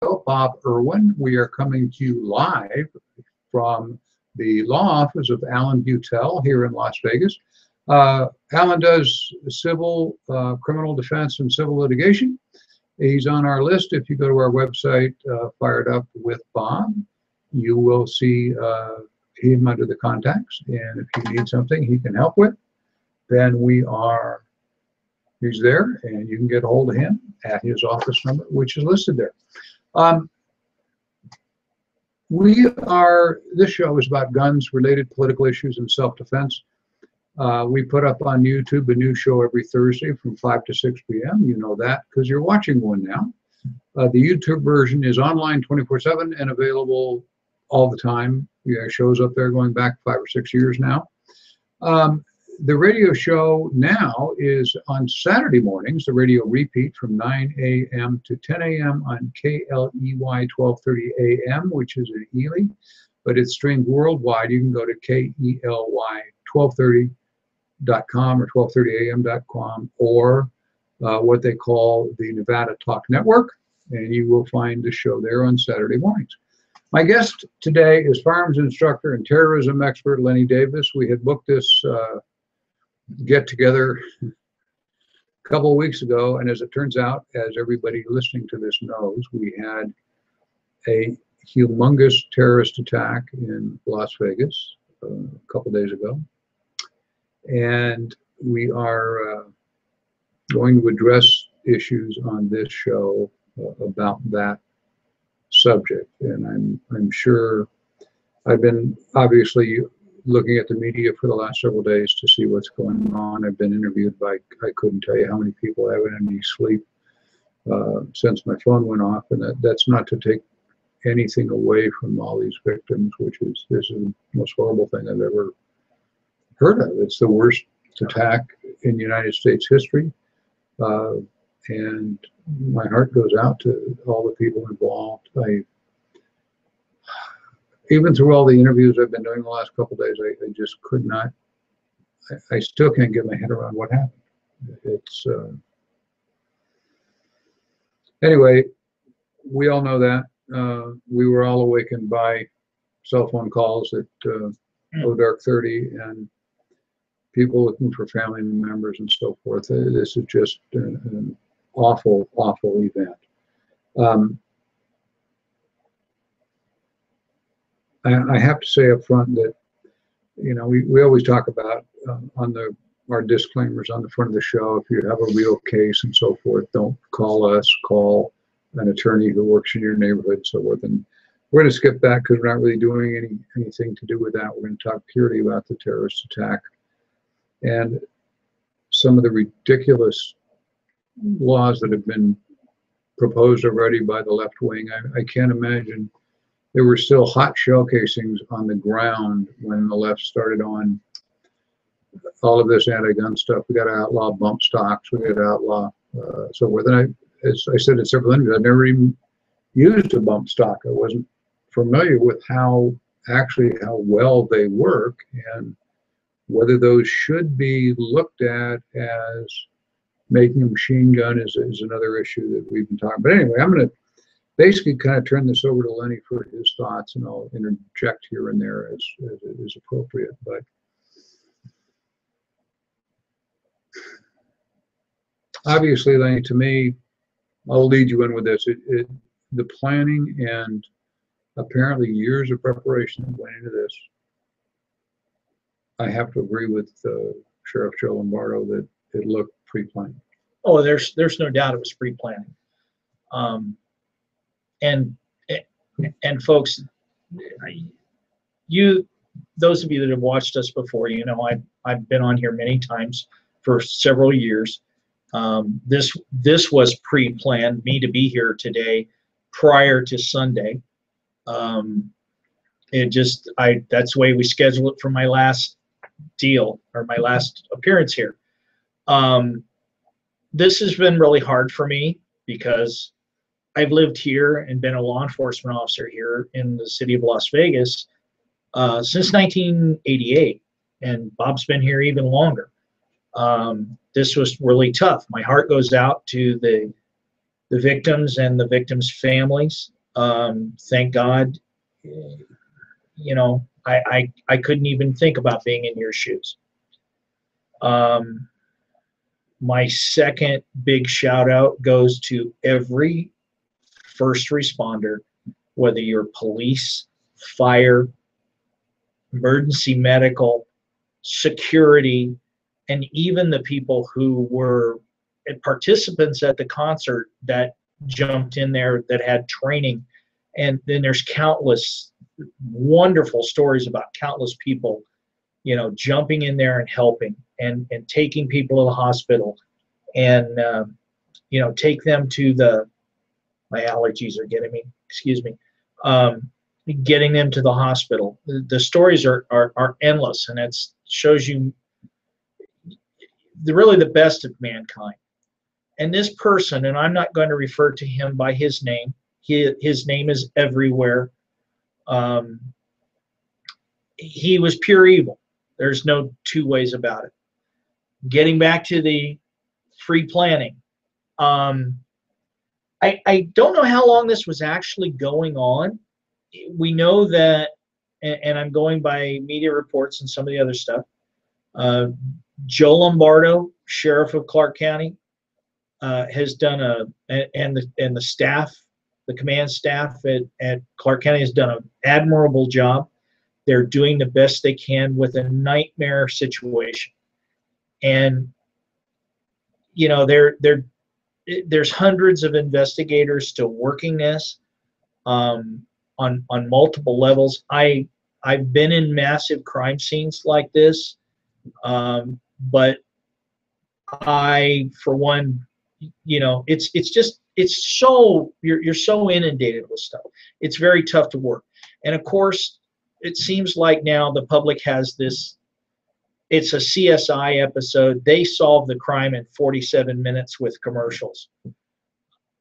Bob Irwin. We are coming to you live from the law office of Alan Butel here in Las Vegas. Alan does civil, criminal defense, and civil litigation. He's on our list. If you go to our website, Fired Up with Bob, you will see him under the contacts. And if you need something he can help with, then he's there, and you can get a hold of him at his office number, which is listed there. This show is about guns, related political issues, and self-defense. We put up on YouTube a new show every Thursday from 5 to 6 p.m. You know that because you're watching one now. The YouTube version is online 24/7 and available all the time. Shows up there going back 5 or 6 years now. The radio show now is on Saturday mornings, the radio repeat from 9 a.m. to 10 a.m. on KLEY 1230 a.m., which is in Ely, but it's streamed worldwide. You can go to KELY1230.com or 1230am.com or what they call the Nevada Talk Network, and you will find the show there on Saturday mornings. My guest today is firearms instructor and terrorism expert Lenny Davis. We had booked this get together a couple of weeks ago, and as it turns out, as everybody listening to this knows, we had a humongous terrorist attack in Las Vegas a couple days ago, and we are going to address issues on this show about that subject. And I'm sure I've been obviously looking at the media for the last several days to see what's going on. I've been interviewed by, I couldn't tell you how many people. I haven't had any sleep since my phone went off, and that's not to take anything away from all these victims, this is the most horrible thing I've ever heard of. It's the worst attack in United States history, and my heart goes out to all the people involved. Even through all the interviews I've been doing the last couple of days, I just could not, I still can't get my head around what happened. It's, anyway, we all know that. We were all awakened by cell phone calls at dark 30 and people looking for family members and so forth. This is just an awful, awful event. I have to say up front that, we always talk about our disclaimers on the front of the show. If you have a real case and so forth, don't call us, call an attorney who works in your neighborhood and so forth. And we're going to skip that because we're not really doing anything to do with that. We're going to talk purely about the terrorist attack and some of the ridiculous laws that have been proposed already by the left wing. I can't imagine. There were still hot shell casings on the ground when the left started on all of this anti-gun stuff. We got to outlaw bump stocks. We got to outlaw so forth. And as I said in several interviews, I've never even used a bump stock. I wasn't familiar with how well they work and whether those should be looked at as making a machine gun is another issue that we've been talking about. But anyway, I'm going to basically kind of turn this over to Lenny for his thoughts, and I'll interject here and there as it is appropriate. But obviously, Lenny, to me, I'll lead you in with this. The planning and apparently years of preparation that went into this, I have to agree with Sheriff Joe Lombardo that it looked pre-planned. Oh, there's no doubt it was pre-planning. And folks, those of you that have watched us before, I've been on here many times for several years. This was pre-planned, me to be here today prior to Sunday. That's the way we scheduled it for my last deal or my last appearance here. This has been really hard for me because I've lived here and been a law enforcement officer here in the city of Las Vegas since 1988, and Bob's been here even longer. This was really tough. My heart goes out to the the victims and the victims' families. Thank God, I couldn't even think about being in your shoes. My second big shout out goes to every first responder, whether you're police, fire, emergency medical, security, and even the people who were participants at the concert that jumped in there that had training. And then there's countless wonderful stories about countless people, jumping in there and helping and taking people to the hospital and, take them to my allergies are getting me, excuse me, getting them to the hospital. The stories are endless, and it shows you really the best of mankind. And this person, and I'm not going to refer to him by his name, his name is everywhere. He was pure evil. There's no two ways about it. Getting back to the free planning, I don't know how long this was actually going on. We know that, and I'm going by media reports and some of the other stuff, Joe Lombardo, sheriff of Clark County, has done and the staff, the command staff at Clark County has done an admirable job. They're doing the best they can with a nightmare situation. And, there's hundreds of investigators still working this on multiple levels. I've been in massive crime scenes like this, but I, for one, it's so you're so inundated with stuff. It's very tough to work. And of course, it seems like now the public has this. It's a CSI episode. They solve the crime in 47 minutes with commercials.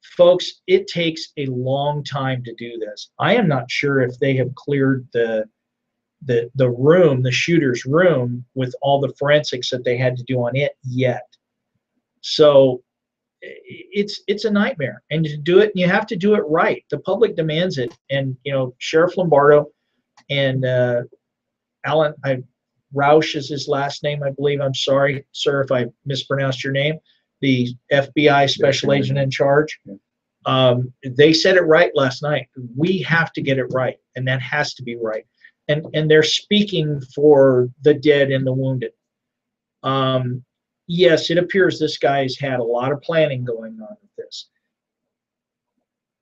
Folks, it takes a long time to do this. I am not sure if they have cleared the room, the shooter's room, with all the forensics that they had to do on it yet. So it's a nightmare, and to do it, you have to do it right. The public demands it, and Sheriff Lombardo and Alan, Roush is his last name, I believe. I'm sorry, sir, if I mispronounced your name. The FBI special agent in charge. They said it right last night. We have to get it right, and that has to be right. And they're speaking for the dead and the wounded. Yes, it appears this guy's had a lot of planning going on with this.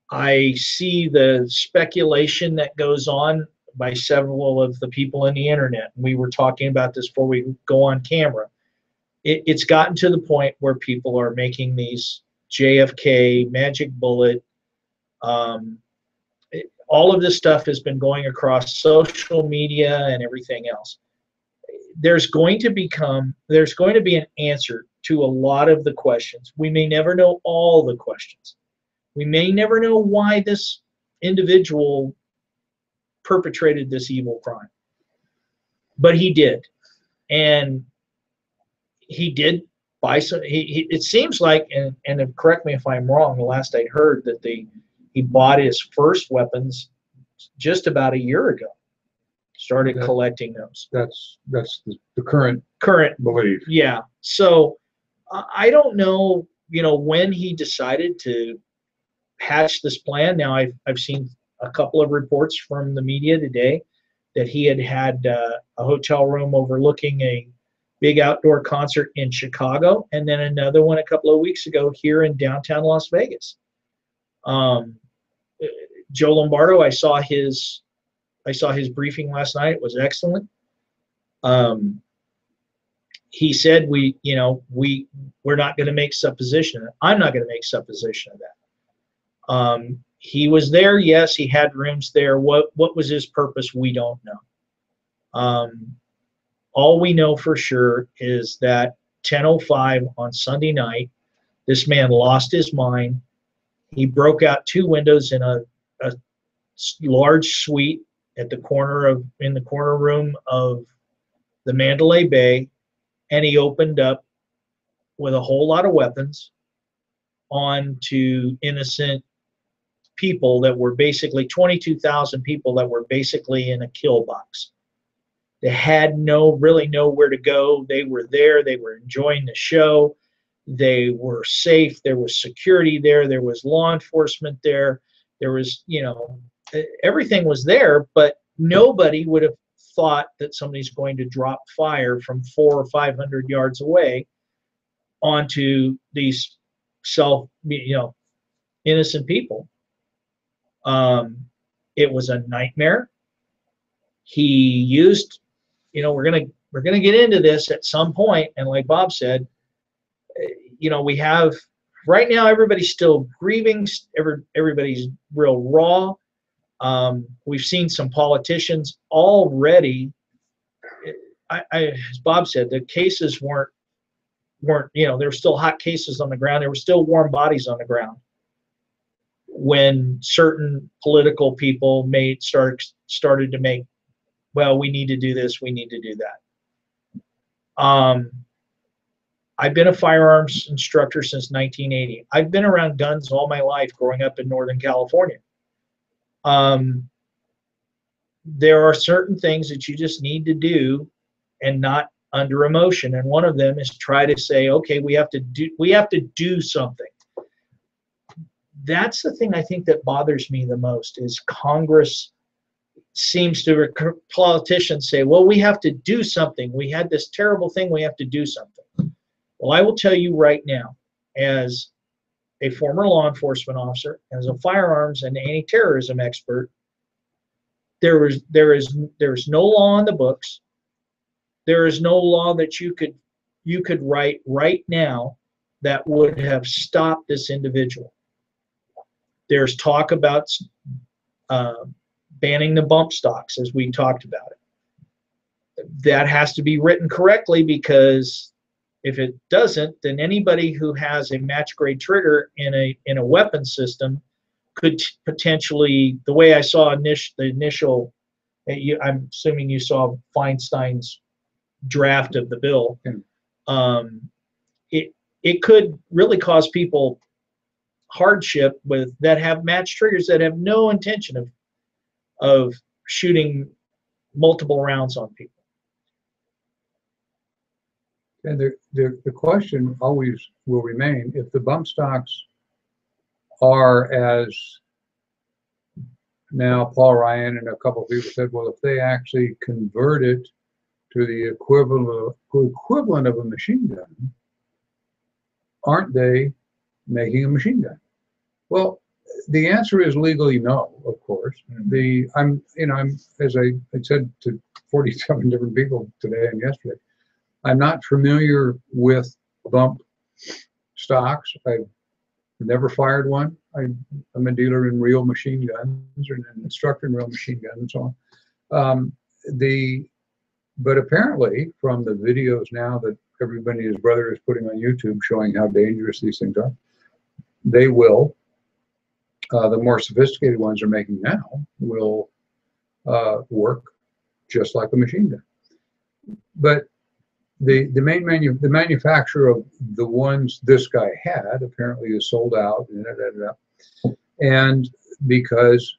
I see the speculation that goes on by several of the people in the internet. We were talking about this before we go on camera. It's gotten to the point where people are making these JFK, magic bullet. All of this stuff has been going across social media and everything else. There's going to be an answer to a lot of the questions. We may never know all the questions. We may never know why this individual perpetrated this evil crime, but he did. And he did buy some. It seems like, and correct me if I'm wrong, the last I heard that he bought his first weapons just about a year ago. Started collecting those. That's the current belief. Yeah. So I don't know, when he decided to hatch this plan. Now I've seen a couple of reports from the media today that he had a hotel room overlooking a big outdoor concert in Chicago, and then another one a couple of weeks ago here in downtown Las Vegas. Joe Lombardo, I saw his briefing last night. It was excellent. He said we're not going to make supposition. I'm not going to make supposition of that. He was there. Yes, he had rooms there. What was his purpose? We don't know. All we know for sure is that 10:05 on Sunday night, this man lost his mind. He broke out two windows in a large suite in the corner room of the Mandalay Bay, and he opened up with a whole lot of weapons on to innocent people that were basically 22,000 people that were basically in a kill box. They had really nowhere to go. They were there. They were enjoying the show. They were safe. There was security there. There was law enforcement there. There was, everything was there, but nobody would have thought that somebody's going to drop fire from 400 or 500 yards away onto these innocent people. It was a nightmare. He used, we're gonna get into this at some point, and like Bob said, we have right now everybody's still grieving. Everybody's real raw. We've seen some politicians already. As Bob said, the cases weren't there were still hot cases on the ground. There were still warm bodies on the ground when certain political people started to make, well, we need to do this, we need to do that. I've been a firearms instructor since 1980. I've been around guns all my life growing up in Northern California. There are certain things that you just need to do and not under emotion, and one of them is try to say, okay, we have to do something. That's the thing I think that bothers me the most is Congress seems to, politicians say, well, we have to do something. We had this terrible thing, we have to do something. Well, I will tell you right now, as a former law enforcement officer, as a firearms and anti-terrorism expert, there is no law on the books. There is no law that you could write right now that would have stopped this individual. There's talk about banning the bump stocks, as we talked about it. That has to be written correctly, because if it doesn't, then anybody who has a match grade trigger in a weapon system could potentially, the way I saw the initial, I'm assuming you saw Feinstein's draft of the bill. It could really cause people hardship that have match triggers that have no intention of shooting multiple rounds on people. And the question always will remain, if the bump stocks are, as now Paul Ryan and a couple of people said, well, if they actually convert it to the equivalent of a machine gun, aren't they making a machine gun? Well, the answer is legally no, of course. I'm as I said to 47 different people today and yesterday, I'm not familiar with bump stocks. I've never fired one. I'm a dealer in real machine guns, or an instructor in real machine guns and so on. But apparently, from the videos now that everybody and his brother is putting on YouTube showing how dangerous these things are, they will, the more sophisticated ones they're making now, will work just like a machine gun. But the manufacturer of the ones this guy had apparently is sold out, and because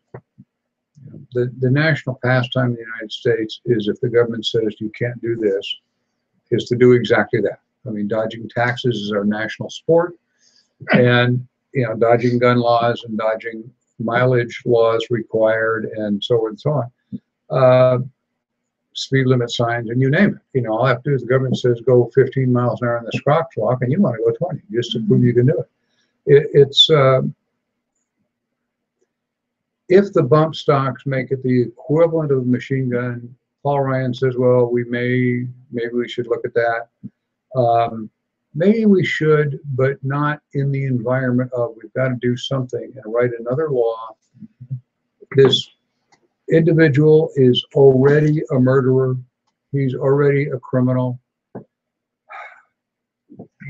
the national pastime in the United States is, if the government says you can't do this, is to do exactly that. I mean, dodging taxes is our national sport, and dodging gun laws and dodging mileage laws required, and so on and so on. Speed limit signs, and you name it. All I have to do is the government says go 15 miles an hour in the crosswalk, and you want to go 20 just to prove you can do it. It's if the bump stocks make it the equivalent of a machine gun, Paul Ryan says, well, maybe we should look at that. Maybe we should, but not in the environment of we've got to do something and write another law. This individual is already a murderer. He's already a criminal.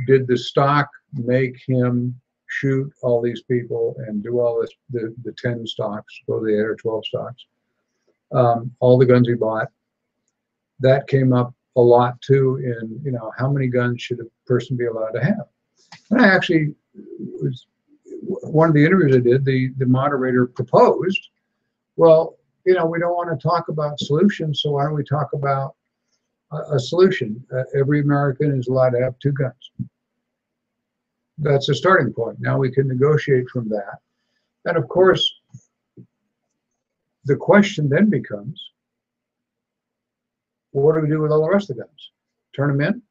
Did the stock make him shoot all these people and do all this, the 10 stocks, or the 8 or 12 stocks, all the guns he bought? That came up a lot too in, how many guns should a person be allowed to have? And I actually was one of the interviews I did, the moderator proposed, well, we don't want to talk about solutions, so why don't we talk about a solution? Every American is allowed to have 2 guns. That's a starting point. Now we can negotiate from that. And of course, the question then becomes, what do we do with all the rest of the guns? Turn them in?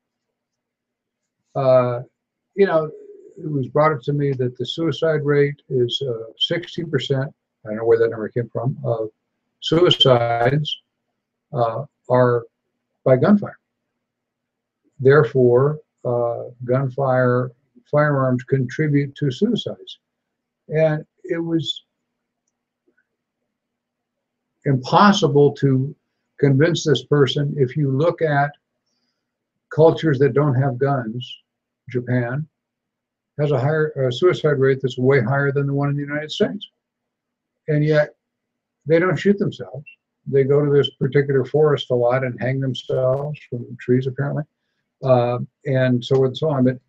It was brought up to me that the suicide rate is 60%. I don't know where that number came from. Of suicides are by gunfire. Therefore, firearms contribute to suicides. And it was impossible to convince this person. If you look at cultures that don't have guns, Japan has a higher suicide rate that's way higher than the one in the United States. And yet they don't shoot themselves. They go to this particular forest a lot and hang themselves from trees, apparently, and so forth and so on. But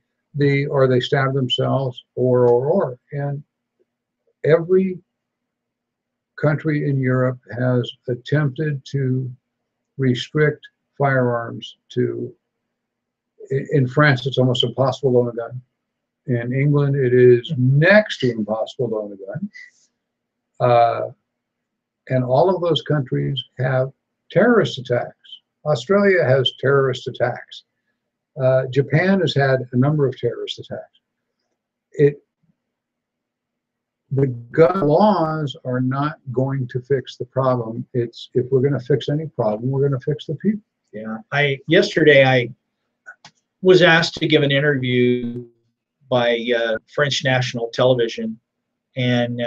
or they stab themselves, or. And every country in Europe has attempted to restrict firearms to. In France, it's almost impossible to own a gun. In England, it is next to impossible to own a gun. And all of those countries have terrorist attacks. Australia has terrorist attacks. Japan has had a number of terrorist attacks. The gun laws are not going to fix the problem. If we're going to fix any problem, we're going to fix the people. Yeah. Yesterday I was asked to give an interview by French national television, and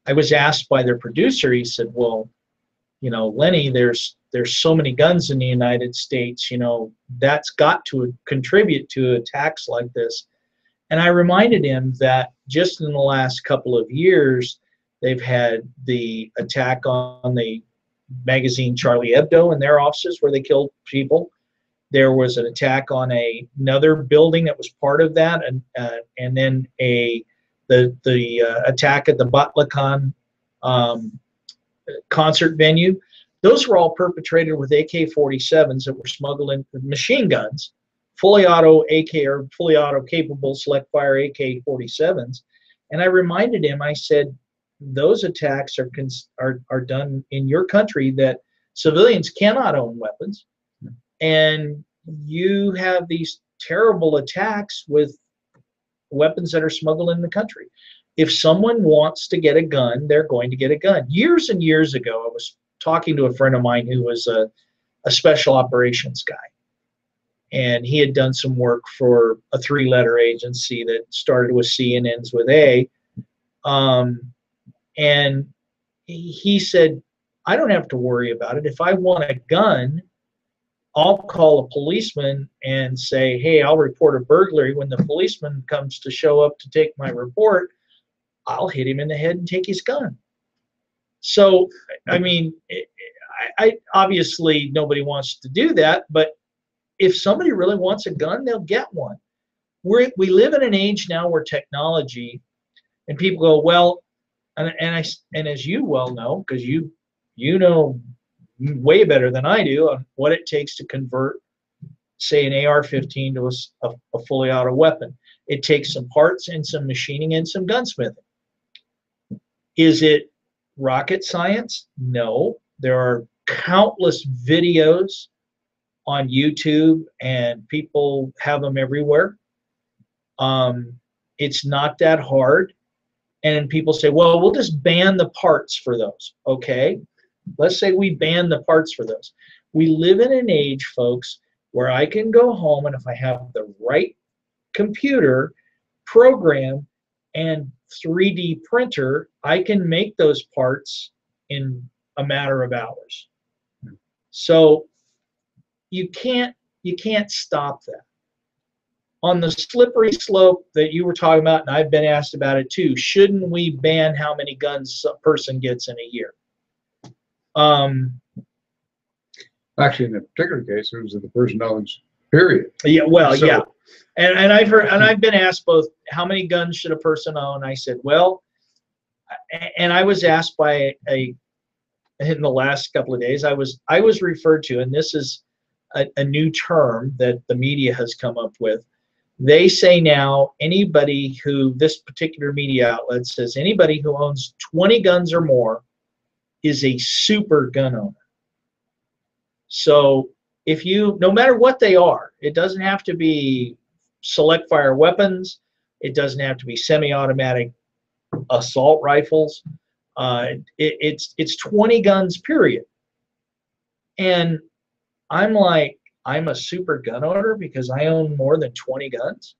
I was asked by their producer. He said, "Well, Lenny, there's so many guns in the United States. That's got to contribute to attacks like this." And I reminded him that just in the last couple of years, they've had the attack on the magazine Charlie Hebdo in their offices where they killed people. There was an attack on another building that was part of that, and then the attack at the Bataclan concert venue. Those were all perpetrated with AK-47s that were smuggled in, machine guns, fully auto capable select fire AK-47s. And I reminded him, I said, those attacks are done in your country that civilians cannot own weapons. And you have these terrible attacks with weapons that are smuggled in the country. If someone wants to get a gun, they're going to get a gun. Years and years ago, I was talking to a friend of mine who was a special operations guy. And he had done some work for a 3-letter agency that started with C and ends with A. And he said, I don't have to worry about it. If I want a gun, I'll call a policeman and say, hey, I'll report a burglary. When the policeman comes to show up to take my report, I'll hit him in the head and take his gun. So, I mean, I obviously nobody wants to do that, but if somebody really wants a gun, they'll get one. We live in an age now where technology, and people go, well, and as you well know, because you know way better than I do on what it takes to convert, say, an AR-15 to a fully auto weapon. It takes some parts and some machining and some gunsmithing. Is it rocket science? No. There are countless videos on YouTube, and people have them everywhere. It's not that hard. And people say, well, we'll just ban the parts for those. Okay. Let's say we ban the parts for those. We live in an age, folks, where I can go home, and if I have the right computer program and 3D printer, I can make those parts in a matter of hours. So you can't stop that. On the slippery slope that you were talking about, and I've been asked about it too, shouldn't we ban how many guns a person gets in a year? Actually, in a particular case, it was that the person owns period. Yeah, well, So- yeah. And I've heard, and I've been asked both, how many guns should a person own? I said, well, and I was asked by in the last couple of days, I was referred to, and this is a new term that the media has come up with. They say now anybody who, this particular media outlet says, anybody who owns 20 guns or more is a super gun owner. So if you, no matter what they are, it doesn't have to be select fire weapons, it doesn't have to be semi-automatic assault rifles. It's 20 guns, period. And I'm like, I'm a super gun owner because I own more than 20 guns.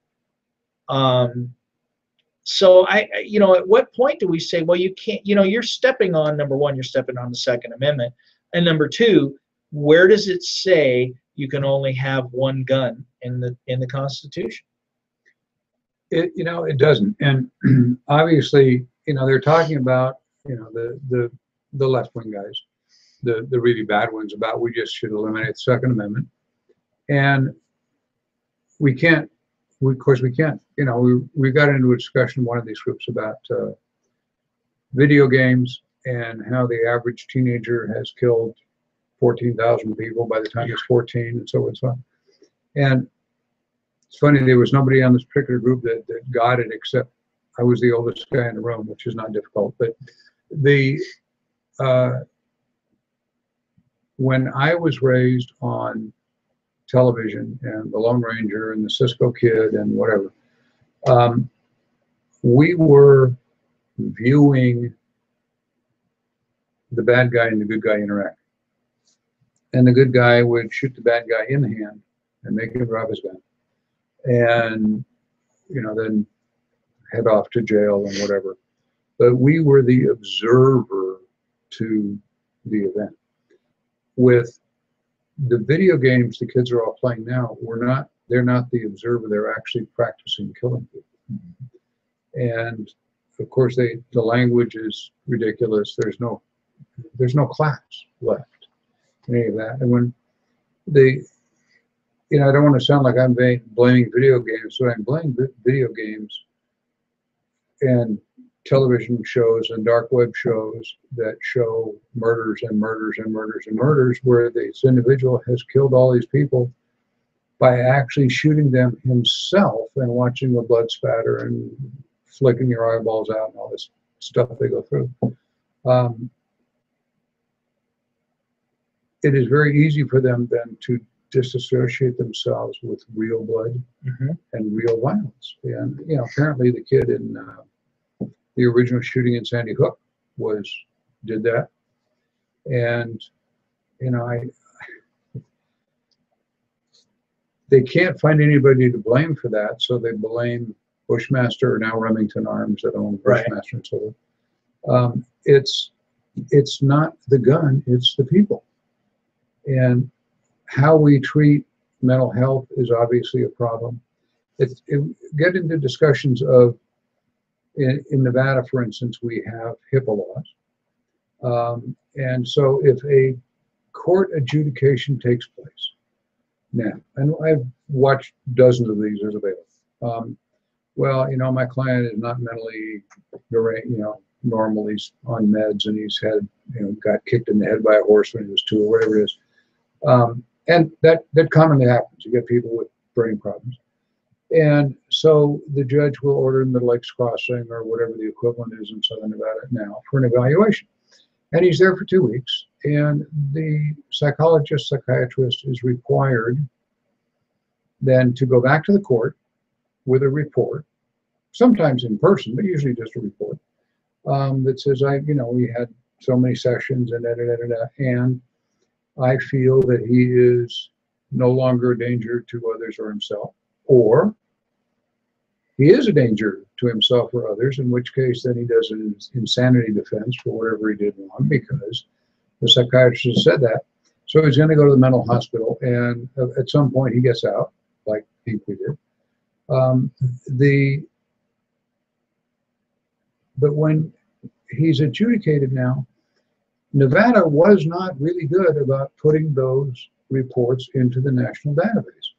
So you know, at what point do we say, well, you can't, you know, you're stepping on, number one, you're stepping on the Second Amendment, and number two, where does it say you can only have one gun in the Constitution? You know, it doesn't. And obviously, you know, they're talking about, you know, the left wing guys, the really bad ones, about we just should eliminate the Second Amendment. And we can't, of course we can't. You know, we got into a discussion in one of these groups about video games and how the average teenager has killed 14,000 people by the time he's 14 and so on and so on. And it's funny, there was nobody on this particular group that got it, except I was the oldest guy in the room, which is not difficult. But when I was raised on television and the Lone Ranger and the Cisco Kid and whatever, we were viewing the bad guy and the good guy interact. And the good guy would shoot the bad guy in the hand and make him drop his gun. And, you know, then head off to jail and whatever. But we were the observer to the event. With the video games the kids are all playing now, they're not the observer, they're actually practicing killing people. And of course the language is ridiculous. There's no class left in any of that. And when you know, I don't want to sound like I'm blaming video games, but I'm blaming video games and television shows and dark web shows that show murders and murders and murders and murders, where this individual has killed all these people by actually shooting them himself and watching the blood spatter and flicking your eyeballs out and all this stuff they go through. It is very easy for them then to disassociate themselves with real blood and real violence. And, you know, apparently the kid in the original shooting in Sandy Hook did that. And, you know, they can't find anybody to blame for that, so they blame Bushmaster, or now Remington Arms, that own Bushmaster and so on. It's not the gun, it's the people. And how we treat mental health is obviously a problem. Get into discussions of, in Nevada, for instance, we have HIPAA laws. And so if a court adjudication takes place now, and I've watched dozens of these as available. Well, you know, my client is not mentally, you know, normal. He's on meds and he's got kicked in the head by a horse when he was 2 or whatever it is. And that commonly happens. You get people with brain problems. And so the judge will order him to Lakes Crossing or whatever the equivalent is in Southern Nevada now for an evaluation. And he's there for 2 weeks. And the psychiatrist is required then to go back to the court with a report, sometimes in person, but usually just a report, that says, we had so many sessions and and I feel that he is no longer a danger to others or himself, or he is a danger to himself or others, in which case then he does an insanity defense for whatever he did wrong, because the psychiatrist said that. So he's going to go to the mental hospital, and at some point he gets out, like Hinkley did. But when he's adjudicated now, Nevada was not really good about putting those reports into the national database.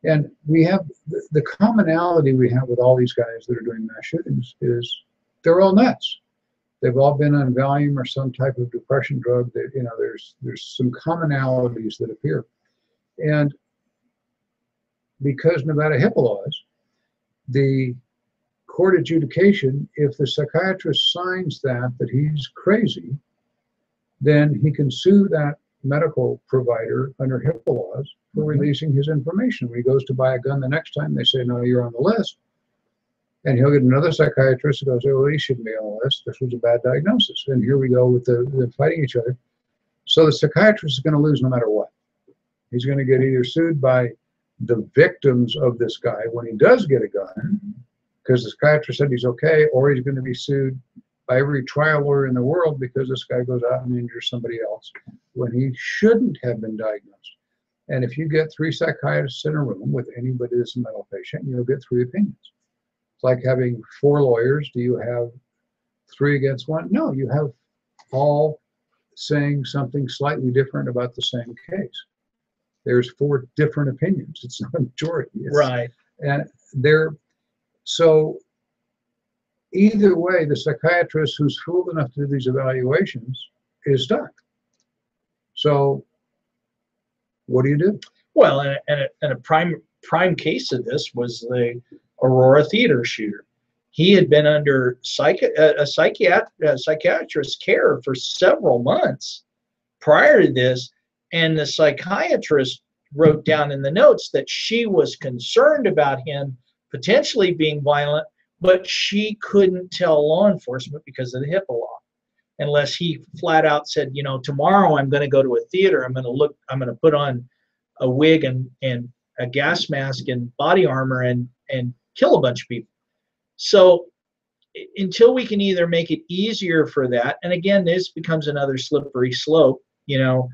And we have the commonality we have with all these guys that are doing mass shootings is they're all nuts. They've all been on Valium or some type of depression drug. That, you know, there's some commonalities that appear, and because Nevada HIPAA laws, the court adjudication, if the psychiatrist signs that he's crazy, then he can sue that medical provider under HIPAA laws for releasing his information. When he goes to buy a gun the next time, they say, no, you're on the list. And he'll get another psychiatrist who goes, oh, he shouldn't be on the list. This was a bad diagnosis. And here we go with the fighting each other. So the psychiatrist is going to lose no matter what. He's going to get either sued by the victims of this guy when he does get a gun, because the psychiatrist said he's okay, or he's going to be sued by every trial lawyer in the world because this guy goes out and injures somebody else when he shouldn't have been diagnosed. And if you get 3 psychiatrists in a room with anybody that's a mental patient, you'll get 3 opinions. It's like having 4 lawyers. Do you have 3 against 1? No, you have all saying something slightly different about the same case. There's 4 different opinions. It's not a majority. Right. And so either way, the psychiatrist who's fool enough to do these evaluations is stuck. So what do you do? Well, and a prime case of this was the Aurora theater shooter. He had been under psychiatrist care for several months prior to this, and the psychiatrist wrote down in the notes that she was concerned about him potentially being violent, but she couldn't tell law enforcement because of the HIPAA law, unless he flat out said, you know, tomorrow I'm going to go to a theater, I'm going to put on a wig and a gas mask and body armor and kill a bunch of people. So until we can either make it easier for that, and again, this becomes another slippery slope, you know,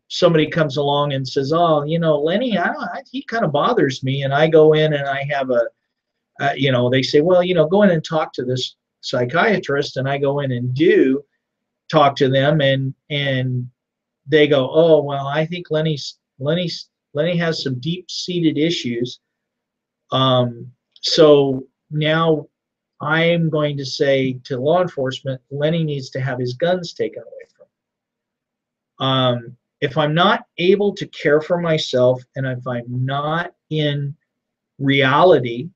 somebody comes along and says, oh, you know, Lenny, he kind of bothers me, and I go in and I have you know, they say, well, you know, go in and talk to this psychiatrist, and I go in and do talk to them, and they go, oh, well, I think Lenny has some deep-seated issues. So now I'm going to say to law enforcement, Lenny needs to have his guns taken away from him. If I'm not able to care for myself, and if I'm not in reality,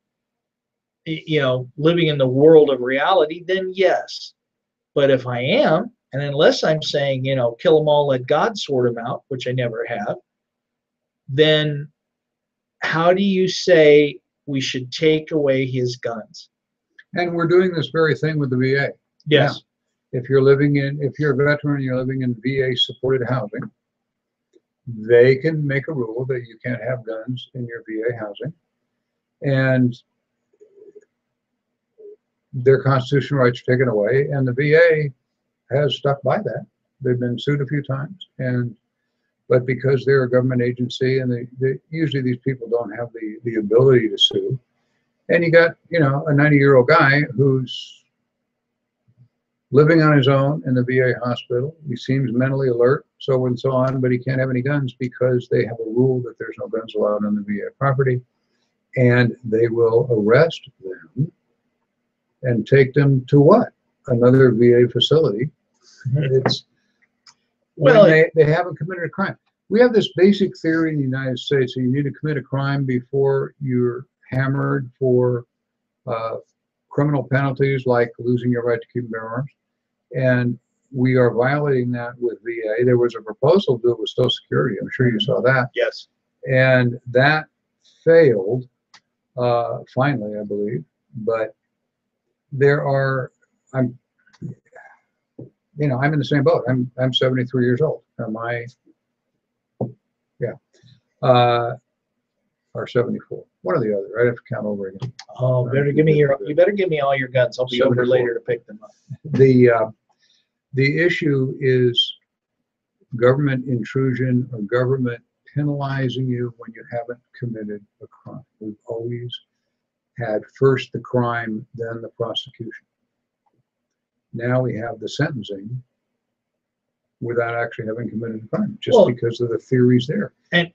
you know, living in the world of reality, then yes. But if I am, and unless I'm saying, you know, kill them all, let God sort them out, which I never have, then how do you say we should take away his guns? And we're doing this very thing with the VA. Yes. Now, if you're a veteran and you're living in VA supported housing, they can make a rule that you can't have guns in your VA housing. And their constitutional rights are taken away, and the VA has stuck by that. They've been sued a few times, but because they're a government agency, and usually these people don't have the ability to sue, and you got, you know, a 90-year-old guy who's living on his own in the VA hospital. He seems mentally alert, so and so on, but he can't have any guns because they have a rule that there's no guns allowed on the VA property, and they will arrest them and take them to what? Another VA facility. It's well, they haven't committed a crime. We have this basic theory in the United States that you need to commit a crime before you're hammered for criminal penalties like losing your right to keep and bear arms. And we are violating that with VA. There was a proposal to do it with Social Security. I'm sure you saw that. Yes. And that failed finally, I believe. But there are, I'm in the same boat. I'm 73 years old. Or 74. One or the other. I'd have to count over again. Oh, you better give me all your guns. I'll be 74. Over later to pick them up. The issue is government intrusion or government penalizing you when you haven't committed a crime. We've always had first the crime, then the prosecution. Now we have the sentencing without actually having committed a crime, just because of the theories there. And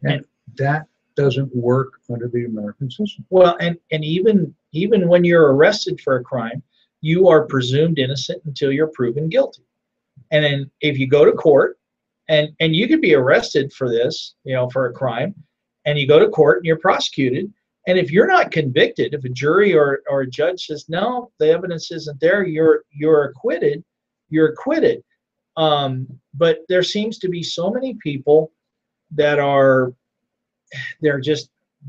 that doesn't work under the American system. Well, and even when you're arrested for a crime, you are presumed innocent until you're proven guilty. And then if you go to court, and you could be arrested for this, for a crime, and you go to court and you're prosecuted, and if you're not convicted, if a jury or a judge says no, the evidence isn't there, you're acquitted, you're acquitted. But there seems to be so many people that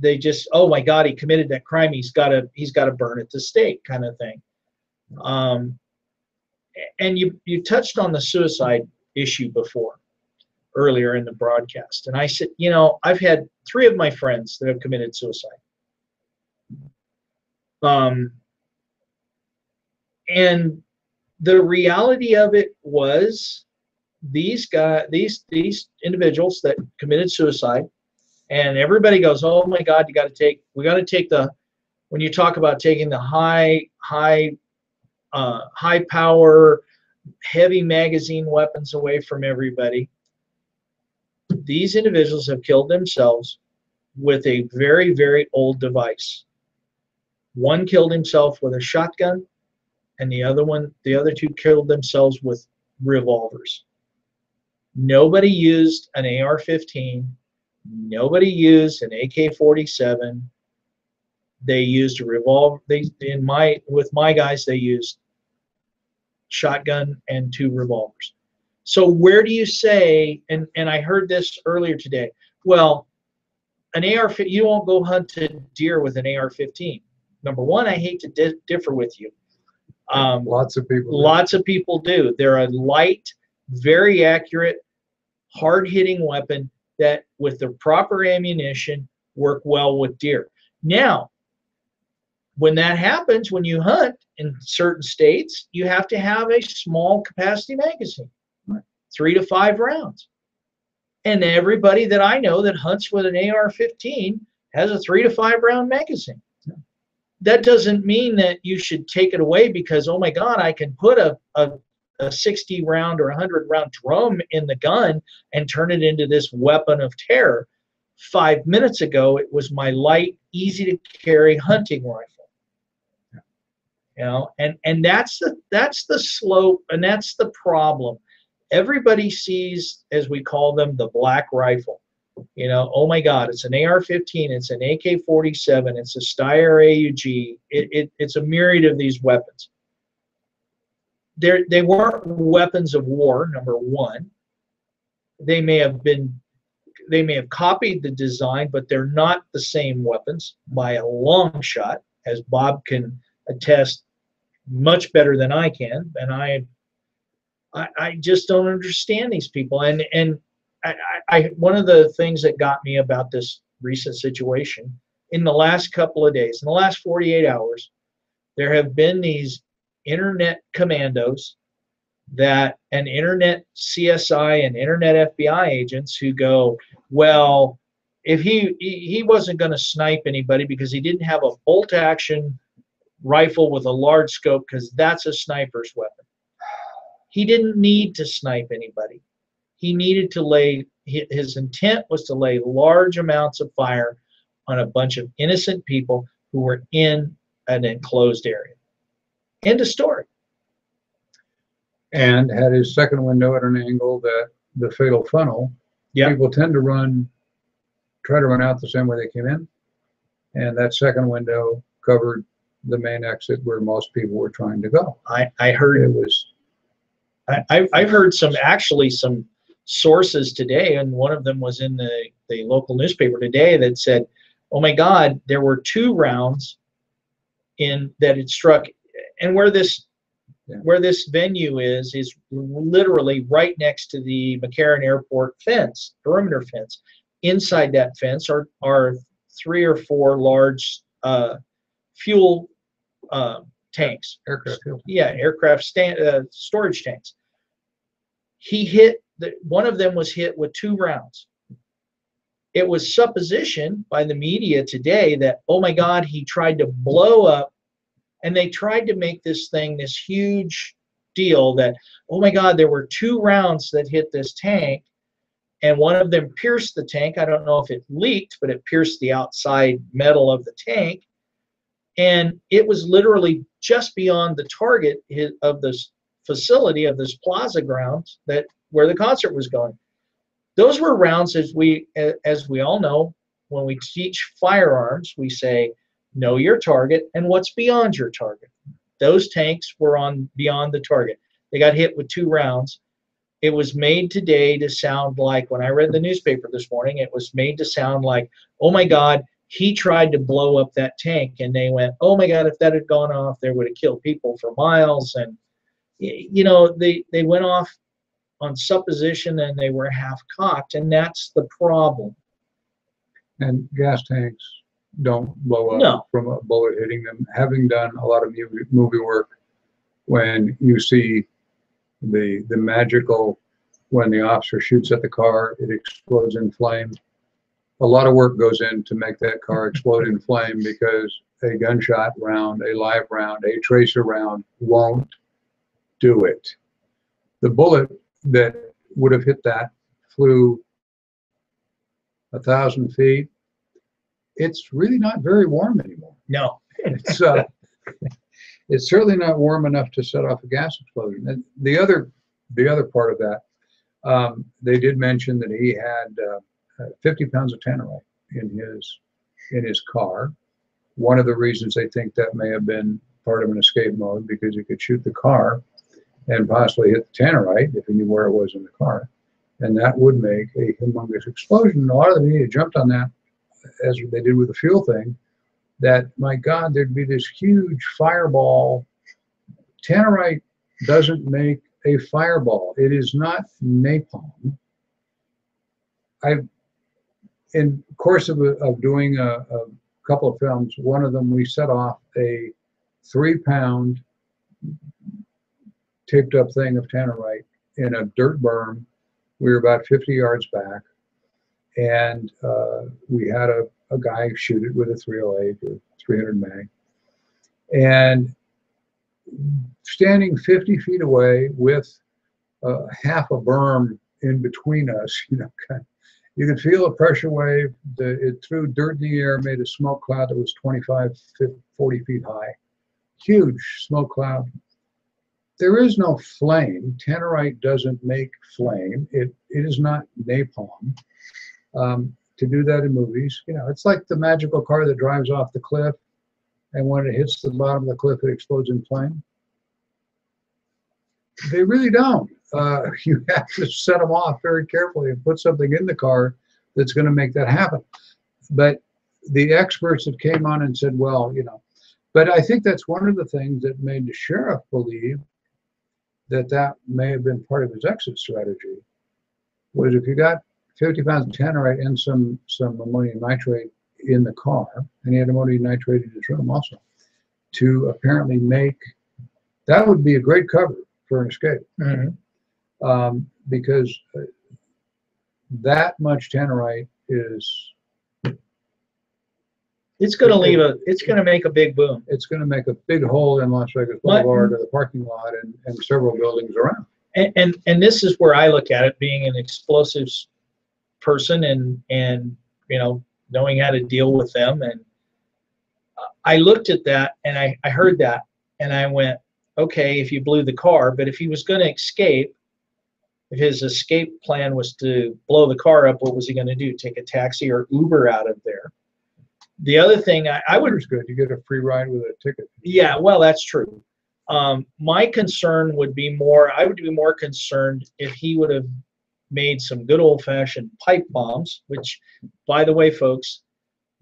they just, oh my God, he committed that crime, he's got to burn at the stake, kind of thing. And you touched on the suicide issue before, earlier in the broadcast, and I said, I've had 3 of my friends that have committed suicide. And the reality of it was, these individuals that committed suicide, and everybody goes, oh my God, we got to take when you talk about taking the high power, heavy magazine weapons away from everybody, these individuals have killed themselves with a very, very old device. One killed himself with a shotgun, and the other 2 killed themselves with revolvers. Nobody used an AR-15. Nobody used an AK-47. They used a revolver. With my guys, they used shotgun and 2 revolvers. So where do you say, and I heard this earlier today, well, an AR-15, you won't go hunt a deer with an AR-15. Number one, I hate to differ with you. Lots of people do. They're a light, very accurate, hard-hitting weapon that, with the proper ammunition, work well with deer. Now, when that happens, when you hunt in certain states, you have to have a small capacity magazine, 3 to 5 rounds. And everybody that I know that hunts with an AR-15 has a 3 to 5 round magazine. That doesn't mean that you should take it away because, oh my God, I can put a 60 round or 100 round drum in the gun and turn it into this weapon of terror. 5 minutes ago, it was my light, easy to carry hunting rifle. And that's the slope, and that's the problem. Everybody sees, as we call them, the black rifle. Oh my God, it's an AR-15, it's an AK-47, it's a Steyr AUG. It's a myriad of these weapons. They weren't weapons of war, number one. They may have copied the design, but they're not the same weapons by a long shot, as Bob can attest much better than I can. And I just don't understand these people. And I one of the things that got me about this recent situation, in the last couple of days, in the last 48 hours, there have been these internet commandos and internet CSI and internet FBI agents who go, well, if he wasn't going to snipe anybody because he didn't have a bolt action rifle with a large scope, because that's a sniper's weapon. He didn't need to snipe anybody. He needed to his intent was to lay large amounts of fire on a bunch of innocent people who were in an enclosed area. End of story. And had his second window at an angle that the fatal funnel, people tend to try to run out the same way they came in. And that second window covered the main exit where most people were trying to go. I heard it was. I've heard some sources today, and one of them was in the local newspaper today, that said, oh my God, there were 2 rounds that had struck, and where this venue is literally right next to the McCarran Airport fence, perimeter fence. Inside that fence are 3 or 4 large fuel tanks. Aircraft fuel. Yeah, storage tanks. One of them was hit with 2 rounds. It was supposition by the media today that, oh my God, he tried to blow up, and they tried to make this huge deal that, oh my God, there were 2 rounds that hit this tank, and one of them pierced the tank. I don't know if it leaked, but it pierced the outside metal of the tank, and it was literally just beyond the target of this facility, of this plaza grounds where the concert was going. Those were rounds, as we all know, when we teach firearms, we say, know your target and what's beyond your target. Those tanks were beyond the target. They got hit with 2 rounds. It was made today to sound like, when I read the newspaper this morning, it was made to sound like, oh my God, he tried to blow up that tank. And they went, oh my God, if that had gone off, they would have killed people for miles. And, you know, they went off on supposition, and they were half-cocked, and that's the problem. And gas tanks don't blow up No. from a bullet hitting them. Having done a lot of movie work, when you see the magical, when the officer shoots at the car, it explodes in flame. A lot of work goes in to make that car explode in flame, because a gunshot round, a live round, a tracer round won't do it. The bullet that would have hit that flew 1,000 feet. It's really not very warm anymore. No. It's certainly not warm enough to set off a gas explosion. And the other part of that, they did mention that he had 50 pounds of tannerite in his car. One of the reasons they think that may have been part of an escape mode, because he could shoot the car and possibly hit the tannerite if he knew where it was in the car, and that would make a humongous explosion. And a lot of the media jumped on that, as they did with the fuel thing, that, my God, there'd be this huge fireball. Tannerite doesn't make a fireball. It is not napalm. In the course of doing a couple of films, one of them, we set off a 3-pound taped up thing of tannerite in a dirt berm. We were about 50 yards back, and we had a guy shoot it with a 308 or 300 mag. And standing 50 feet away with half a berm in between us, you could feel a pressure wave. It threw dirt in the air, made a smoke cloud that was 25, 40 feet high. Huge smoke cloud. There is no flame. Tannerite doesn't make flame. It is not napalm. To do that in movies, it's like the magical car that drives off the cliff, and when it hits the bottom of the cliff, it explodes in flame. They really don't. You have to set them off very carefully and put something in the car that's going to make that happen. But the experts that came on and said, well, but I think that's one of the things that made the sheriff believe that may have been part of his exit strategy, was if you got 50 pounds of tannerite and some ammonium nitrate in the car, and he had ammonium nitrate in his room also, to apparently make, that would be a great cover for an escape. Mm-hmm. Because that much tannerite is, it's going to make a big boom. It's going to make a big hole in Las Vegas Boulevard or the parking lot and several buildings around. And this is where I look at it, being an explosives person and knowing how to deal with them. And I looked at that, and I heard that, and I went, okay, if you blew the car, but if he was going to escape, if his escape plan was to blow the car up, what was he going to do? Take a taxi or Uber out of there? The other thing I would, it's good. You get a free ride with a ticket. Yeah, well, that's true. My concern would be I would be more concerned if he would have made some good old-fashioned pipe bombs, which, by the way, folks,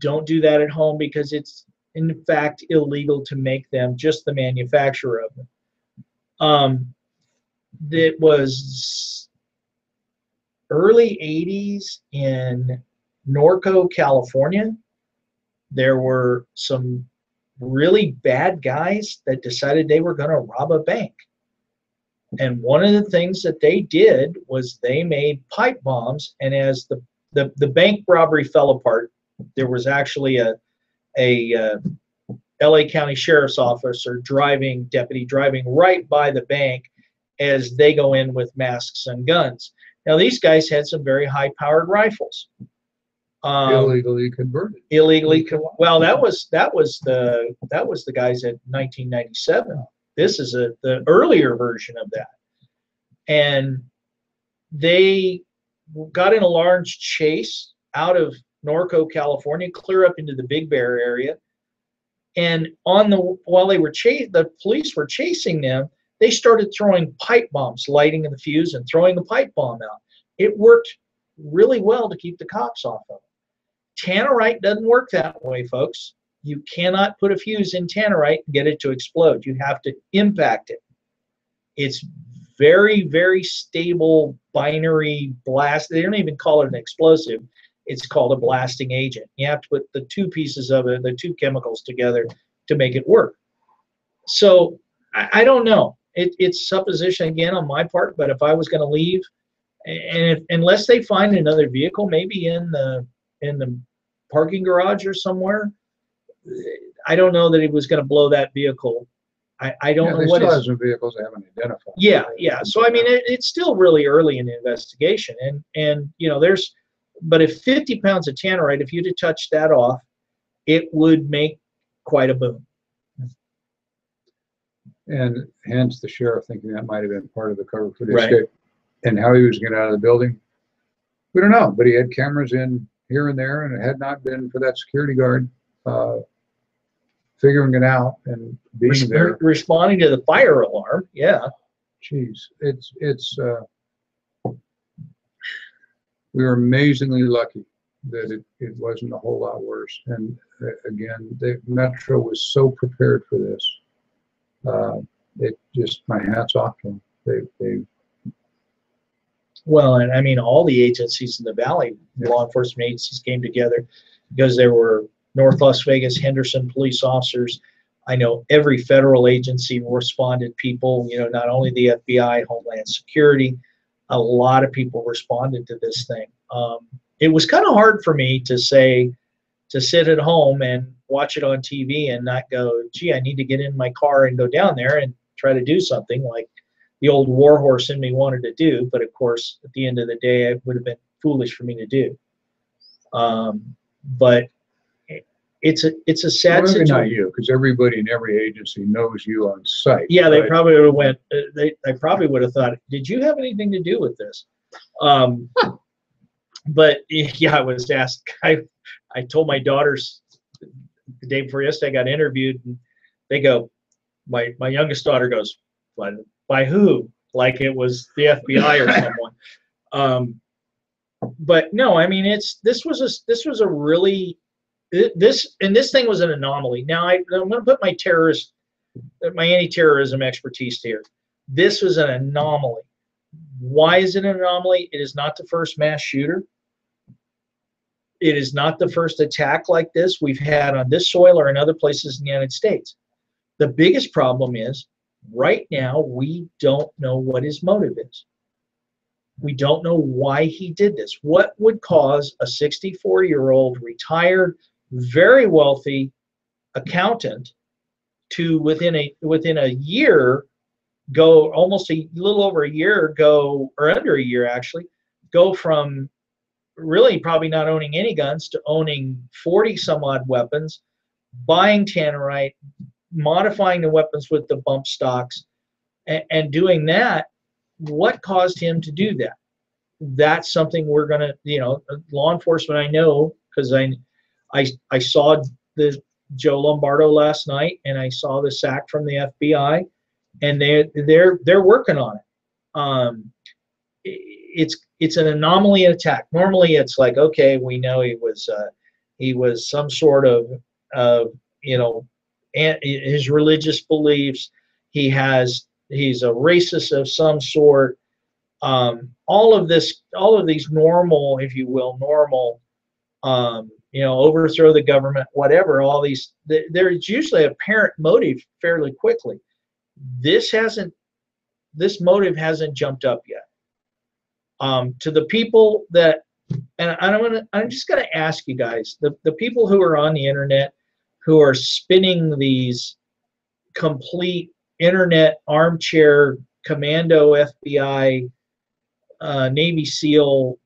don't do that at home, because it's in fact illegal to make them, just the manufacturer of them. It was early 80s in Norco, California. There were some really bad guys that decided they were going to rob a bank. And one of the things that they did was they made pipe bombs, and as the bank robbery fell apart, there was actually a LA County Sheriff's Officer deputy driving right by the bank as they go in with masks and guns. Now these guys had some very high-powered rifles. Illegally converted. Well, that was the guys at 1997. This is the earlier version of that, and they got in a large chase out of Norco, California, clear up into the Big Bear area. And while the police were chasing them, they started throwing pipe bombs, lighting the fuse and throwing the pipe bomb out. It worked really well to keep the cops off of it. Tannerite doesn't work that way, folks. You cannot put a fuse in tannerite and get it to explode. You have to impact it. It's very, very stable binary blast. They don't even call it an explosive. It's called a blasting agent. You have to put the two pieces of it, the two chemicals together to make it work. So I don't know. It's supposition again on my part, but if I was going to leave, and unless they find another vehicle, maybe in the parking garage or somewhere, I don't know that it was going to blow that vehicle. I don't know what they still have some vehicles they haven't identified. Yeah. So I mean, it's still really early in the investigation, and you know, but if 50 pounds of tannerite, if you'd have touched that off, it would make quite a boom. And hence the sheriff thinking that might have been part of the cover for the escape. And how he was getting out of the building, we don't know. But he had cameras in here and there, and it had not been for that security guard figuring it out and being there, responding to the fire alarm. Yeah. Jeez, we were amazingly lucky that it wasn't a whole lot worse. And again, the Metro was so prepared for this. It just, my hat's off to them. Well, and I mean, all the agencies in the Valley, law enforcement agencies came together because there were North Las Vegas, Henderson police officers. I know every federal agency responded, people, you know, not only the FBI, Homeland Security, a lot of people responded to this thing. It was kind of hard for me to sit at home and watch it on TV and not go, gee, I need to get in my car and go down there and try to do something like the old warhorse in me wanted to do. But of course, at the end of the day, it would have been foolish for me to do. But it's a sad situation. Not you, because everybody in every agency knows you on site. Yeah, they probably would have went. They probably would have thought, did you have anything to do with this? But yeah, I was asked. I told my daughters the day before yesterday, I got interviewed, and they go, my youngest daughter goes, by who? Like it was the FBI or someone. But no, I mean, this was a really, this thing was an anomaly. Now I'm going to put my anti-terrorism expertise here. This was an anomaly. Why is it an anomaly? It is not the first mass shooter. It is not the first attack like this we've had on this soil or in other places in the United States. The biggest problem is right now we don't know what his motive is. We don't know why he did this. What would cause a 64-year-old retired, very wealthy accountant to within a year go, almost a little over a year, go, or under a year actually, go from really probably not owning any guns to owning 40 some odd weapons, buying tannerite, modifying the weapons with the bump stocks, and doing that? What caused him to do that? That's something we're going to, you know, law enforcement, I know, because I saw the Joe Lombardo last night, and I saw the sack from the FBI, and they're working on it. It's an anomaly attack. Normally, it's like, okay, we know he was some sort of you know, his religious beliefs. He's a racist of some sort. All of these normal, if you will, you know, overthrow the government, whatever. All these, there's usually a apparent motive fairly quickly. This motive hasn't jumped up yet. To the people that, and I'm just going to ask you guys, the people who are on the internet, who are spinning these complete internet armchair commando FBI Navy SEAL,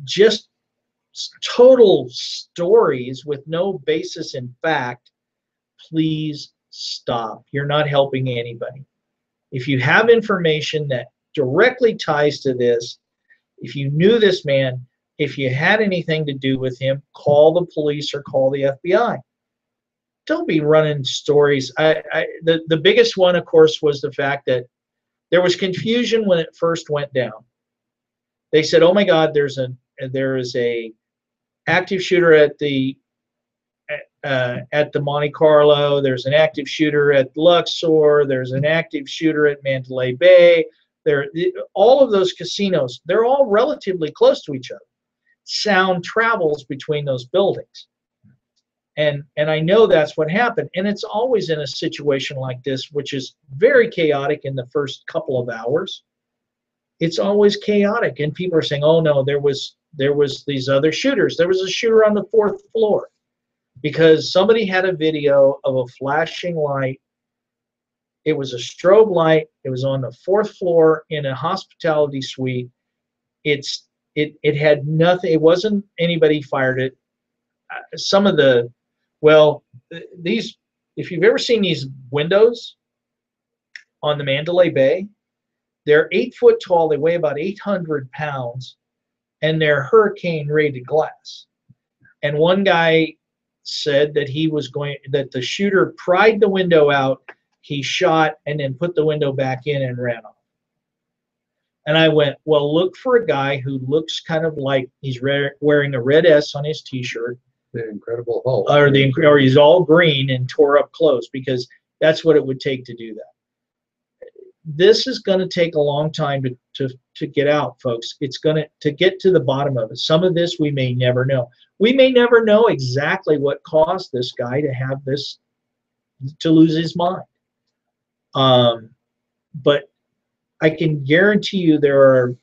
just total stories with no basis in fact, please stop. You're not helping anybody. If you have information that directly ties to this, if you knew this man, if you had anything to do with him, call the police or call the FBI. Don't be running stories. The biggest one, of course, was the fact that there was confusion when it first went down. They said, "Oh my God, there is a active shooter at the Monte Carlo. There's an active shooter at Luxor. There's an active shooter at Mandalay Bay. All of those casinos, they're all relatively close to each other. Sound travels between those buildings." And I know that's what happened. And it's always in a situation like this, which is very chaotic in the first couple of hours. It's always chaotic. And people are saying, "Oh no, there was these other shooters. There was a shooter on the 4th floor." Because somebody had a video of a flashing light. It was a strobe light. It was on the 4th floor in a hospitality suite. It had nothing. It wasn't anybody fired it. Some of the, well, these, if you've ever seen these windows on the Mandalay Bay, they're 8 foot tall. They weigh about 800 pounds, and they're hurricane-rated glass. And one guy said that that the shooter pried the window out, he shot, and then put the window back in and ran off. And I went, well, look for a guy who looks kind of like he's wearing a red S on his T-shirt. The Incredible Hulk. Or he's all green and tore up clothes, because that's what it would take to do that. This is going to take a long time to get out, folks. It's going to get to the bottom of it. Some of this we may never know. We may never know exactly what caused this guy to have this, to lose his mind. But I can guarantee you there are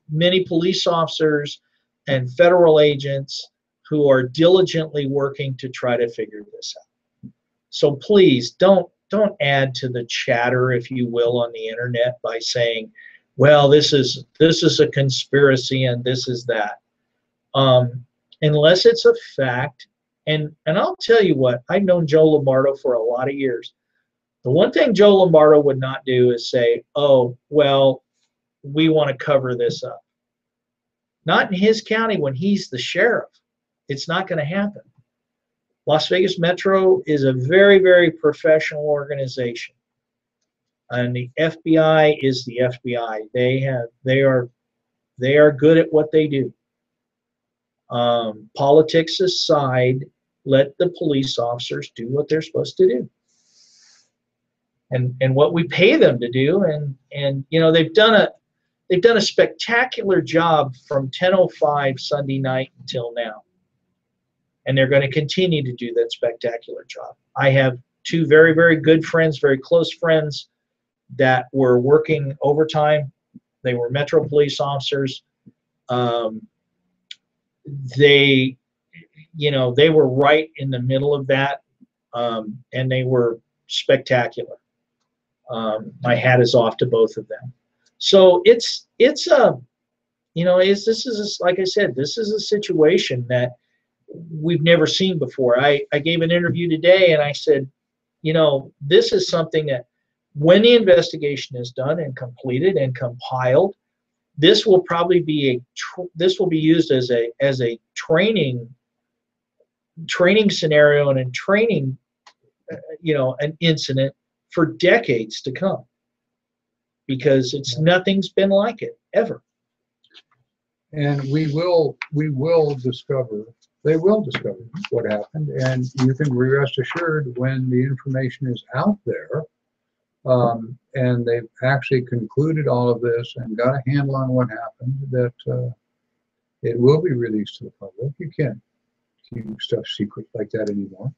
many police officers and federal agents who are diligently working to try to figure this out. So please don't add to the chatter, if you will, on the internet by saying, well, this is a conspiracy and this is that. Unless it's a fact, and I'll tell you what, I've known Joe Lombardo for a lot of years. The one thing Joe Lombardo would not do is say, oh, well, we want to cover this up. Not in his county when he's the sheriff. It's not going to happen. Las Vegas Metro is a very, very professional organization. And the FBI is the FBI. They are good at what they do. Politics aside, let the police officers do what they're supposed to do. And what we pay them to do, and you know, they've done a spectacular job from 10:05 Sunday night until now. And they're going to continue to do that spectacular job. I have two very, very good friends, very close friends, that were working overtime. They were Metro police officers. They were right in the middle of that, and they were spectacular. My hat is off to both of them. So this is like I said, this is a situation that we've never seen before. I gave an interview today and I said, this is something that when the investigation is done and completed and compiled, this will probably be used as a training scenario and a training, an incident for decades to come, because nothing's been like it ever. And they will discover what happened, and you can be rest assured when the information is out there, and they've actually concluded all of this and got a handle on what happened, that it will be released to the public. You can't keep stuff secret like that anymore.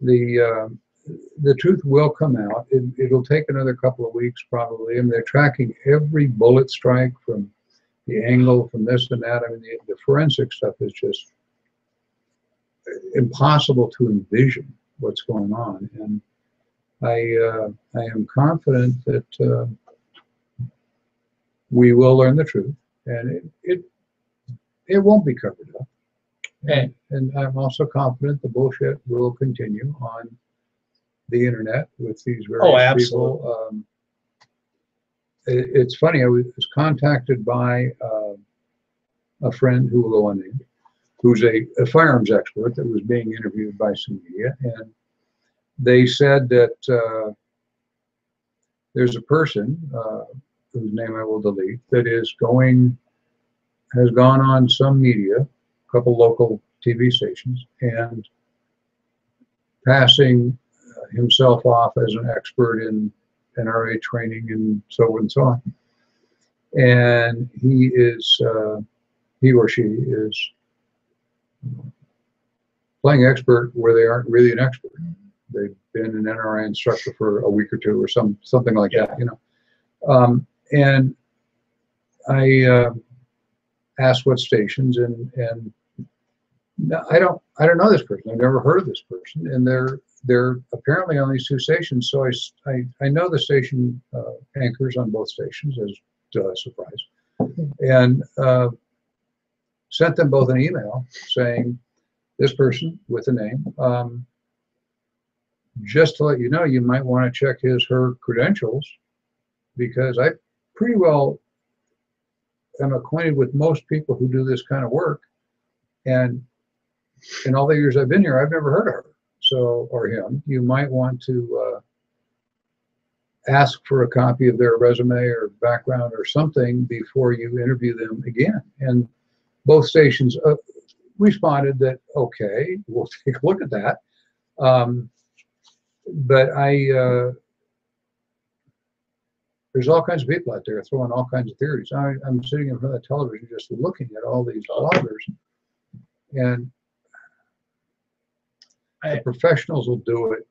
The truth will come out. It'll take another couple of weeks probably. I mean, they're tracking every bullet strike from the angle, from this and that. I mean, the forensic stuff is just impossible to envision what's going on. And I am confident that we will learn the truth, and it won't be covered up. And I'm also confident the bullshit will continue on the internet with these various people. It's funny, I was contacted by a friend who will go unnamed, who's a firearms expert that was being interviewed by some media, and they said that there's a person whose name I will delete that has gone on some media, a couple local TV stations, and passing himself off as an expert in NRA training and so on and so on. And he or she is playing expert where they aren't really an expert. They've been an NRA instructor for a week or two or something like that, you know. And I asked what stations, and I don't know this person. I've never heard of this person, and they're apparently on these two stations. So I know the station anchors on both stations, as to a surprise, and sent them both an email saying, this person with a name, just to let you know, you might want to check her credentials, because I pretty well am acquainted with most people who do this kind of work, and in all the years I've been here, I've never heard of her. So, or him. You might want to ask for a copy of their resume or background or something before you interview them again. And both stations responded that, okay, we'll take a look at that. But there's all kinds of people out there throwing all kinds of theories. I'm sitting in front of the television just looking at all these bloggers, and the professionals will do it.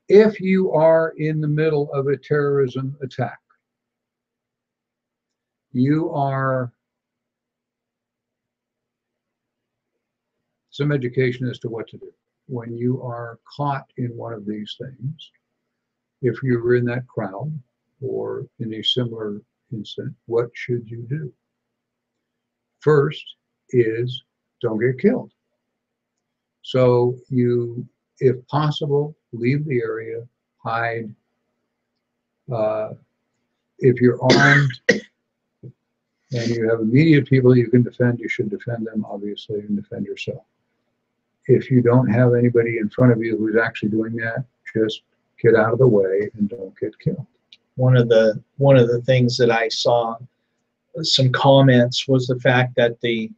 If you are in the middle of a terrorism attack, some education as to what to do. When you are caught in one of these things, if you were in that crowd or in a similar incident, what should you do? First is don't get killed. So you, if possible, leave the area, hide. If you're armed and you have immediate people you can defend, you should defend them, obviously, and defend yourself. If you don't have anybody in front of you who's actually doing that, just get out of the way and don't get killed. One of the things that I saw some comments was the fact that the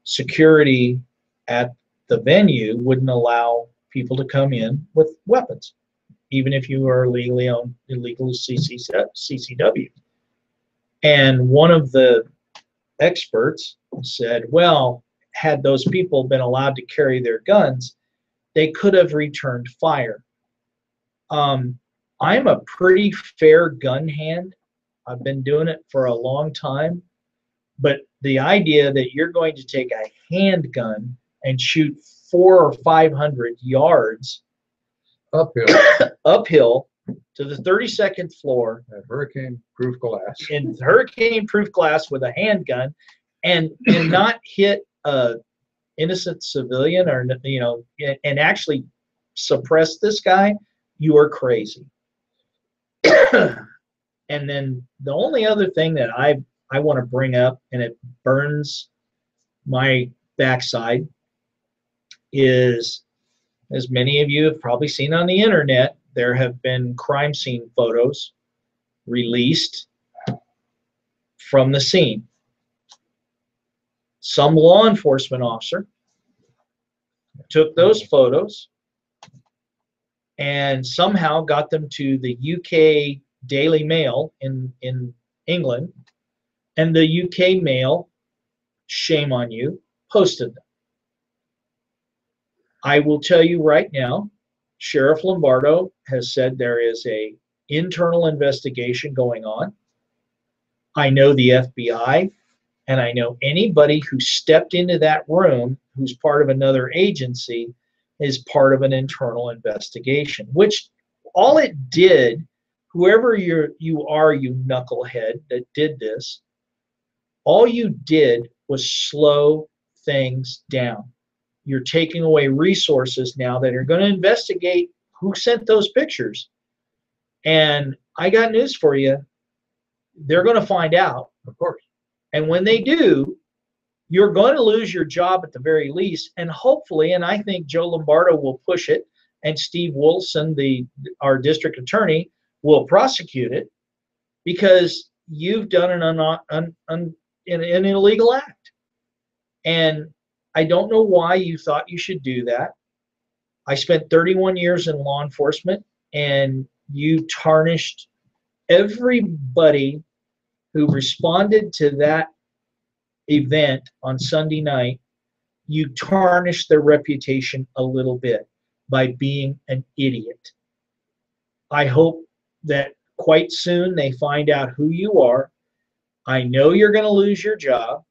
security at the venue wouldn't allow people to come in with weapons, even if you are legally owned illegal CCW. And one of the experts said, well, had those people been allowed to carry their guns, they could have returned fire. I'm a pretty fair gun hand. I've been doing it for a long time. But the idea that you're going to take a handgun and shoot 400 or 500 yards uphill to the 32nd floor at hurricane-proof glass, in hurricane-proof glass with a handgun, and not hit a innocent civilian, or and actually suppress this guy, you are crazy. And then the only other thing that I want to bring up, and it burns my backside, is, as many of you have probably seen on the internet, there have been crime scene photos released from the scene. Some law enforcement officer took those photos and somehow got them to the UK Daily Mail in England, and the UK Mail, shame on you, posted them. I will tell you right now, Sheriff Lombardo has said there is an internal investigation going on. I know the FBI, and I know anybody who stepped into that room who's part of another agency is part of an internal investigation, which all it did whoever you are, you knucklehead that did this, all you did was slow things down. You're taking away resources now that are going to investigate who sent those pictures. And I got news for you. They're going to find out. Of course. And when they do, you're going to lose your job at the very least. And hopefully, and I think Joe Lombardo will push it, and Steve Wilson, our district attorney, will prosecute it, because you've done an illegal act. And I don't know why you thought you should do that. I spent 31 years in law enforcement, and you tarnished everybody who responded to that event on Sunday night. You tarnished their reputation a little bit by being an idiot. I hope that quite soon they find out who you are. I know you're going to lose your job,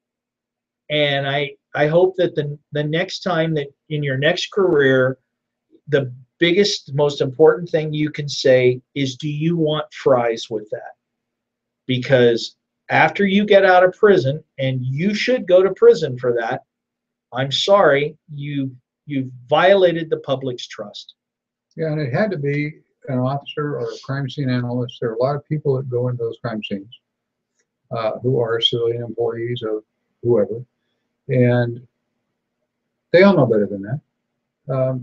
and I hope that the next time that in your next career, the biggest, most important thing you can say is, do you want fries with that? Because after you get out of prison, and you should go to prison for that, I'm sorry, you've violated the public's trust. Yeah, and it had to be an officer or a crime scene analyst. There are a lot of people that go into those crime scenes who are civilian employees of whoever, and they all know better than that.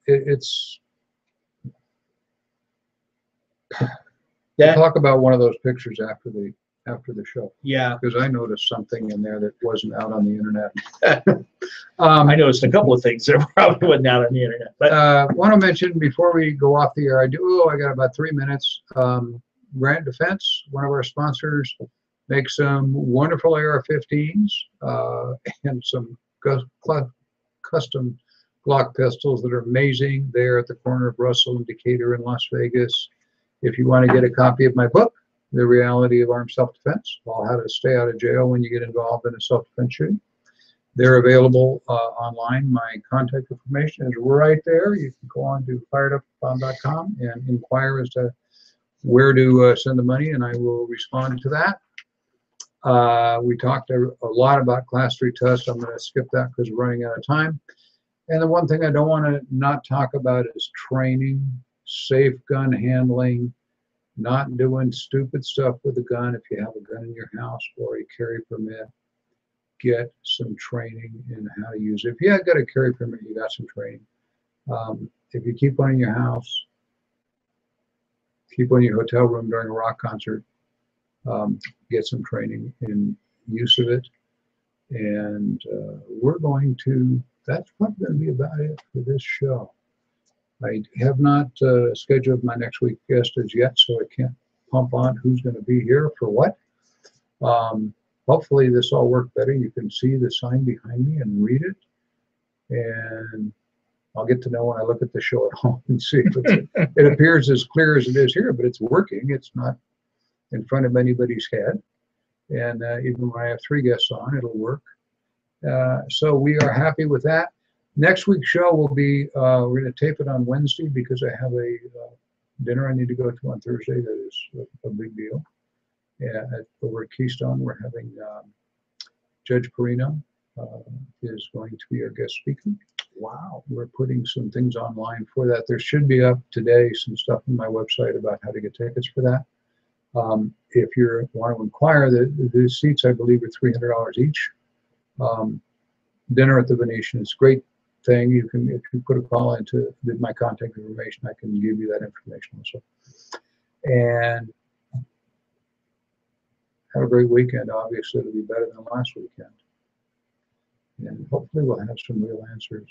It's we'll talk about one of those pictures after the show. Yeah, because I noticed something in there that wasn't out on the internet. I noticed a couple of things that probably wasn't out on the internet. But want to mention before we go off the air, I got about 3 minutes. Grant Defense, one of our sponsors, makes some wonderful AR-15s and some custom Glock pistols that are amazing. They're at the corner of Russell and Decatur in Las Vegas. If you want to get a copy of my book, The Reality of Armed Self-Defense, or How to Stay Out of Jail When You Get Involved in a Self-Defense Shooting, they're available online. My contact information is right there. You can go on to firedupbob.com and inquire as to where to send the money, and I will respond to that. We talked a lot about Class 3 tests. I'm going to skip that because we're running out of time. And the one thing I don't want to not talk about is training, safe gun handling, not doing stupid stuff with a gun. If you have a gun in your house or a carry permit, get some training in how to use it. If you have got a carry permit, you got some training. If you keep one in your house, keep one in your hotel room during a rock concert, get some training in use of it. And that's probably going to be about it for this show. I have not scheduled my next week's guest as yet, so I can't pump on who's going to be here for what. Hopefully this all worked better. You can see the sign behind me and read it. And I'll get to know when I look at the show at home and see if it appears as clear as it is here, but it's working. It's not in front of anybody's head. And even when I have 3 guests on, it'll work. So we are happy with that. Next week's show will be, we're going to tape it on Wednesday because I have a dinner I need to go to on Thursday that is a big deal. Over at Keystone, we're having Judge Perino is going to be our guest speaker. Wow. We're putting some things online for that. There should be up today some stuff on my website about how to get tickets for that. If you want to inquire, the seats, I believe, are $300 each. Dinner at the Venetian is a great thing. You can, if you put a call into my contact information, I can give you that information also. And have a great weekend. Obviously, it'll be better than last weekend. And hopefully we'll have some real answers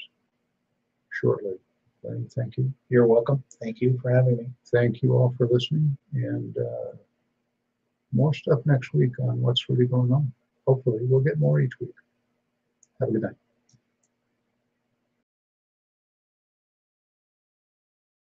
shortly. Thank you. You're welcome. Thank you for having me. Thank you all for listening. And more stuff next week on what's really going on. Hopefully we'll get more each week. Have a good night.